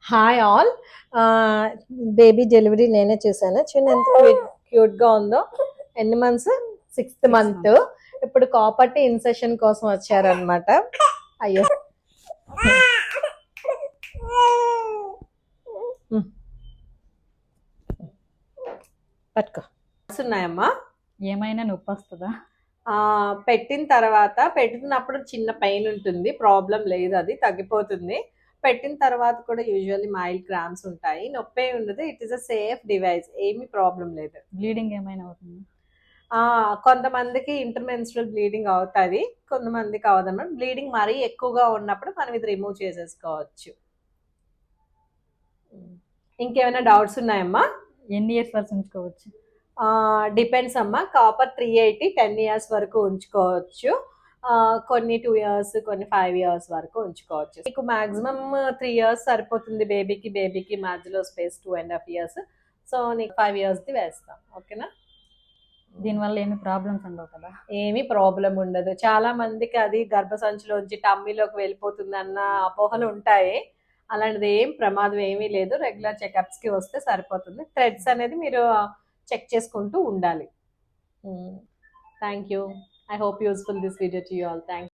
Hi all. Baby delivery నేనే చేశాను. చూడండి ఎంత క్యూట్ గా ఉందో. ఎన్ని మంత్స్? 6th month. ఇప్పుడు కాపర్టీ ఇన్సెషన్ కోసం వచ్చారనమాట. అయ్యో పట్టుకో. ఉన్నాయమ్మా. ఏమైనా నొప్పి వస్తుందా? పెట్టినప్పుడు చిన్న పెయిన్ ఉంటుంది, ప్రాబ్లం లేదు, అది తగ్గిపోతుంది. పెట్టిన తర్వాత కూడా యూజువల్లీ మైల్డ్ క్రాంప్స్ ఉంటాయి, నొప్పి ఉండదు. It is a safe device, ఏమీ ప్రాబ్లం లేదు. బ్లీడింగ్ ఏమైనా అవుతుంది? కొంతమందికి ఇంటర్మెన్స్ట్రల్ బ్లీడింగ్ అవుతుంది, కొంతమందికి అవదన్నమాట. బ్లీడింగ్ మరీ ఎక్కువగా ఉన్నప్పుడు మనం ఇది రిమూవ్ చేసేసుకోవచ్చు. ఇంకేమైనా డౌట్స్ ఉన్నాయమ్మా? ఎన్ని ఇయర్స్ వరకు ఉంచుకోవచ్చు? డిపెండ్స్ అమ్మా. కాపర్ 380 10 years వరకు ఉంచుకోవచ్చు. కొన్ని 2 years, కొన్ని 5 years వరకు ఉంచుకోవచ్చు. మీకు మాక్సిమం 3 years సరిపోతుంది. బేబీకి మధ్యలో స్పేస్ 2.5 years. సో నీకు 5 years వేస్తాం. ఓకేనా? దీనివల్ల ఏమి ప్రాబ్లమ్స్ ఉండవు కదా? ఏమీ ప్రాబ్లం ఉండదు. చాలా మందికి అది గర్భసంచిలోంచి టమ్మీలోకి వెళ్ళిపోతుంది అన్న అపోహలు ఉంటాయి. అలాంటిది ఏం ప్రమాదం ఏమీ లేదు. రెగ్యులర్ చెకప్స్కి వస్తే సరిపోతుంది. థ్రెడ్స్ అనేది మీరు చెక్ చేసుకుంటూ ఉండాలి. Thank you. I hope useful this video to you all. Thank